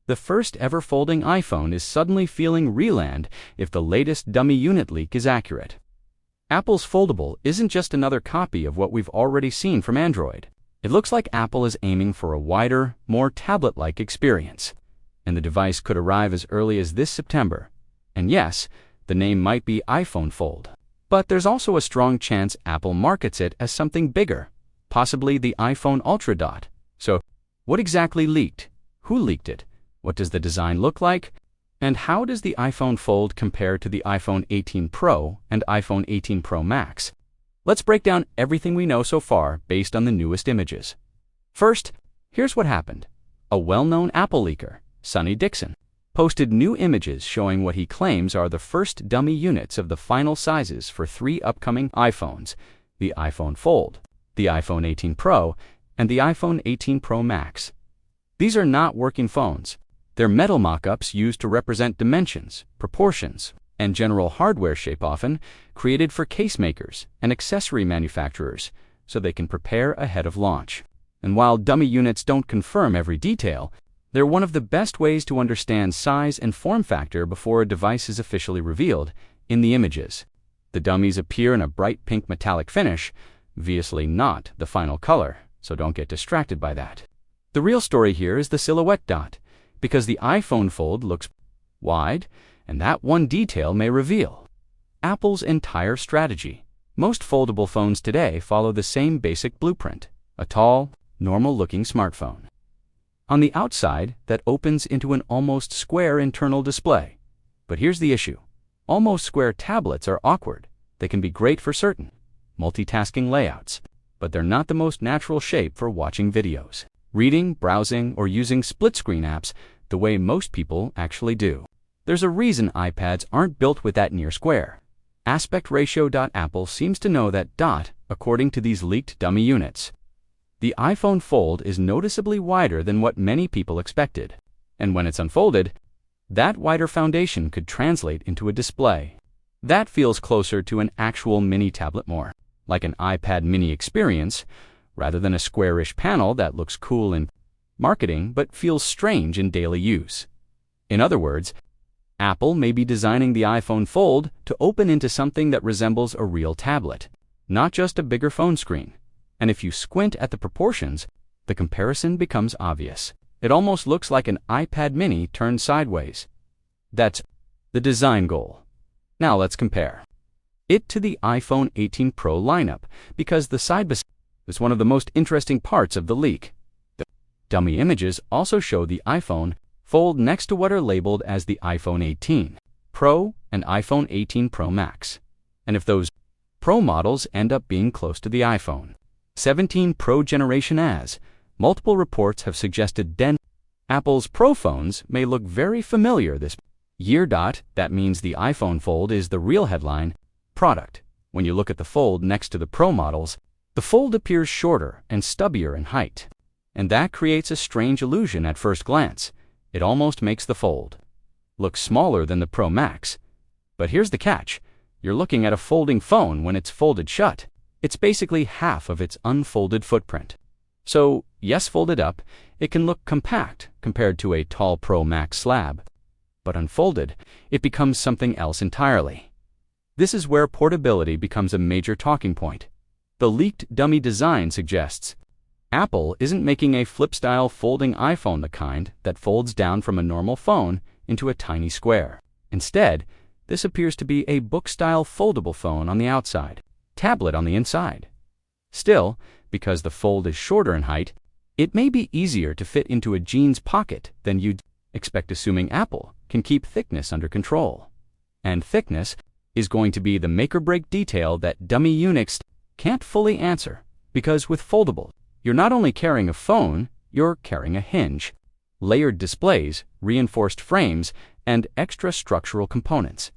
The first ever folding iPhone is suddenly feeling reland if the latest dummy unit leak is accurate. Apple's foldable isn't just another copy of what we've already seen from Android. It looks like Apple is aiming for a wider, more tablet-like experience, and the device could arrive as early as this September. And yes, the name might be iPhone Fold, but there's also a strong chance Apple markets it as something bigger, possibly the iPhone Ultra Dot. So, what exactly leaked? Who leaked it? What does the design look like? And how does the iPhone Fold compare to the iPhone 18 Pro and iPhone 18 Pro Max? Let's break down everything we know so far based on the newest images. First, here's what happened. A well-known Apple leaker, Sonny Dixon, posted new images showing what he claims are the first dummy units of the final sizes for 3 upcoming iPhones: the iPhone Fold, the iPhone 18 Pro, and the iPhone 18 Pro Max. These are not working phones. They're metal mock-ups used to represent dimensions, proportions, and general hardware shape, often created for case makers and accessory manufacturers so they can prepare ahead of launch. And while dummy units don't confirm every detail, they're one of the best ways to understand size and form factor before a device is officially revealed. In the images, the dummies appear in a bright pink metallic finish, obviously not the final color, so don't get distracted by that. The real story here is the silhouette dot, because the iPhone Fold looks wide, and that one detail may reveal Apple's entire strategy. Most foldable phones today follow the same basic blueprint: a tall, normal-looking smartphone on the outside that opens into an almost square internal display. But here's the issue. Almost square tablets are awkward. They can be great for certain multitasking layouts, but they're not the most natural shape for watching videos, reading, browsing, or using split-screen apps the way most people actually do. There's a reason iPads aren't built with that near square aspect ratio. Apple seems to know that. According to these leaked dummy units, the iPhone Fold is noticeably wider than what many people expected. And when it's unfolded, that wider foundation could translate into a display that feels closer to an actual mini tablet, more like an iPad mini experience, rather than a squarish panel that looks cool in marketing but feels strange in daily use. In other words, Apple may be designing the iPhone Fold to open into something that resembles a real tablet, not just a bigger phone screen. And if you squint at the proportions, the comparison becomes obvious. It almost looks like an iPad mini turned sideways. That's the design goal. Now let's compare it to the iPhone 18 Pro lineup, because the side-by-side is one of the most interesting parts of the leak. The dummy images also show the iPhone Fold next to what are labeled as the iPhone 18 Pro and iPhone 18 Pro Max. And if those Pro models end up being close to the iPhone 17 Pro generation, as multiple reports have suggested, then Apple's Pro phones may look very familiar this year. That means the iPhone Fold is the real headline product. When you look at the Fold next to the Pro models, the Fold appears shorter and stubbier in height, and that creates a strange illusion at first glance. It almost makes the Fold look smaller than the Pro Max. But here's the catch. You're looking at a folding phone when it's folded shut. It's basically half of its unfolded footprint. So, yes, folded up, it can look compact compared to a tall Pro Max slab. But unfolded, it becomes something else entirely. This is where portability becomes a major talking point. The leaked dummy design suggests Apple isn't making a flip-style folding iPhone, the kind that folds down from a normal phone into a tiny square. Instead, this appears to be a book-style foldable phone on the outside, tablet on the inside. Still, because the Fold is shorter in height, it may be easier to fit into a jeans pocket than you'd expect, assuming Apple can keep thickness under control. And thickness is going to be the make-or-break detail that dummy units can't fully answer, because with foldable, you're not only carrying a phone, you're carrying a hinge, layered displays, reinforced frames, and extra structural components.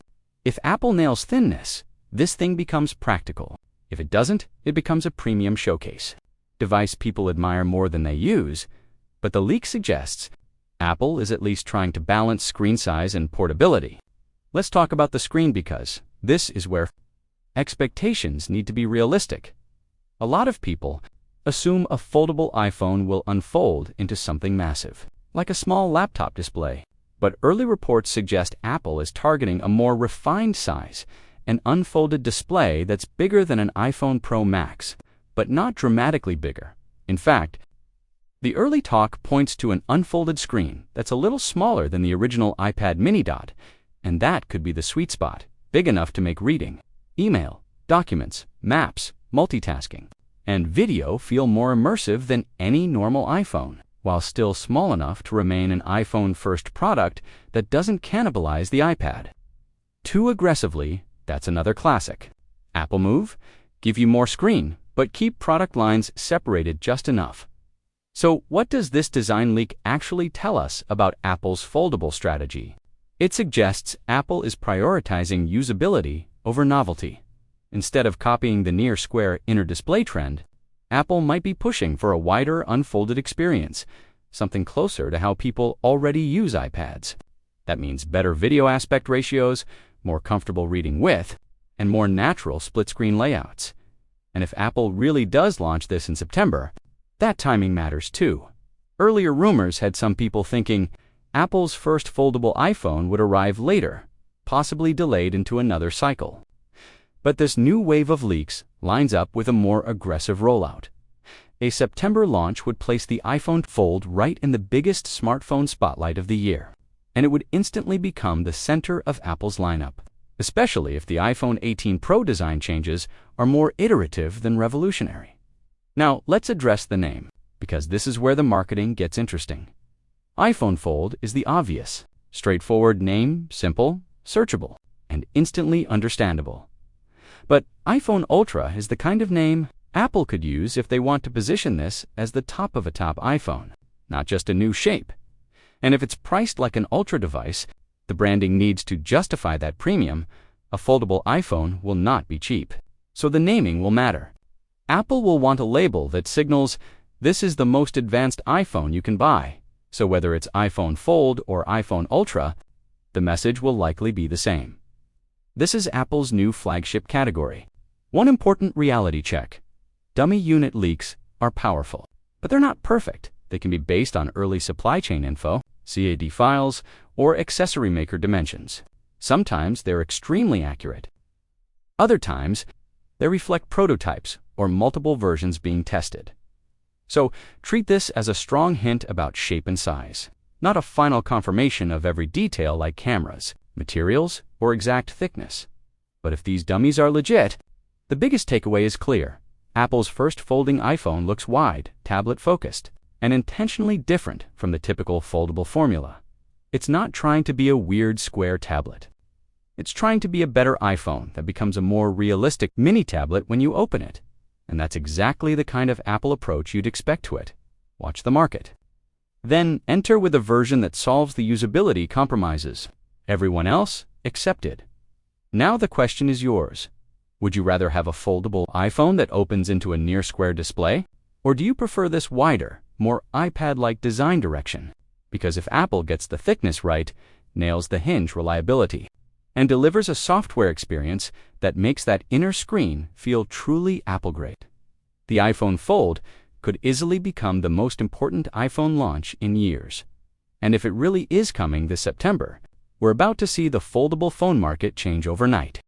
If Apple nails thinness, this thing becomes practical. If it doesn't, it becomes a premium showcase device people admire more than they use. But the leak suggests Apple is at least trying to balance screen size and portability. Let's talk about the screen, because this is where expectations need to be realistic. A lot of people assume a foldable iPhone will unfold into something massive. like a small laptop display. But early reports suggest Apple is targeting a more refined size, an unfolded display that's bigger than an iPhone Pro Max, but not dramatically bigger. In fact, the early talk points to an unfolded screen that's a little smaller than the original iPad mini dot, and that could be the sweet spot, big enough to make reading, email, documents, maps, multitasking, and video feel more immersive than any normal iPhone, while still small enough to remain an iPhone-first product that doesn't cannibalize the iPad. Too aggressively, that's another classic. Apple move? Give you more screen, but keep product lines separated just enough. So what does this design leak actually tell us about Apple's foldable strategy? It suggests Apple is prioritizing usability over novelty. Instead of copying the near-square inner display trend, Apple might be pushing for a wider unfolded experience, something closer to how people already use iPads. That means better video aspect ratios, more comfortable reading with, and more natural split-screen layouts. And if Apple really does launch this in September, that timing matters too. Earlier rumors had some people thinking Apple's first foldable iPhone would arrive later, possibly delayed into another cycle. But this new wave of leaks lines up with a more aggressive rollout. A September launch would place the iPhone Fold right in the biggest smartphone spotlight of the year, and it would instantly become the center of Apple's lineup, especially if the iPhone 18 Pro design changes are more iterative than revolutionary. Now, let's address the name, because this is where the marketing gets interesting. iPhone Fold is the obvious, straightforward name, simple, searchable, and instantly understandable. But iPhone Ultra is the kind of name Apple could use if they want to position this as the top of a top iPhone, not just a new shape. And if it's priced like an Ultra device, the branding needs to justify that premium. A foldable iPhone will not be cheap. So the naming will matter. Apple will want a label that signals this is the most advanced iPhone you can buy. So whether it's iPhone Fold or iPhone Ultra, the message will likely be the same. This is Apple's new flagship category. One important reality check. Dummy unit leaks are powerful, but they're not perfect. They can be based on early supply chain info, CAD files, or accessory maker dimensions. Sometimes they're extremely accurate. Other times, they reflect prototypes or multiple versions being tested. So treat this as a strong hint about shape and size, not a final confirmation of every detail like cameras, materials, or exact thickness. But if these dummies are legit, the biggest takeaway is clear. Apple's first folding iPhone looks wide, tablet-focused, and intentionally different from the typical foldable formula. It's not trying to be a weird square tablet. It's trying to be a better iPhone that becomes a more realistic mini tablet when you open it. And that's exactly the kind of Apple approach you'd expect to it. Watch the market. Then enter with a version that solves the usability compromises. Everyone else accepted. Now the question is yours. Would you rather have a foldable iPhone that opens into a near-square display? Or do you prefer this wider, more iPad-like design direction? Because if Apple gets the thickness right, nails the hinge reliability, and delivers a software experience that makes that inner screen feel truly Apple-grade, the iPhone Fold could easily become the most important iPhone launch in years. And if it really is coming this September, we're about to see the foldable phone market change overnight.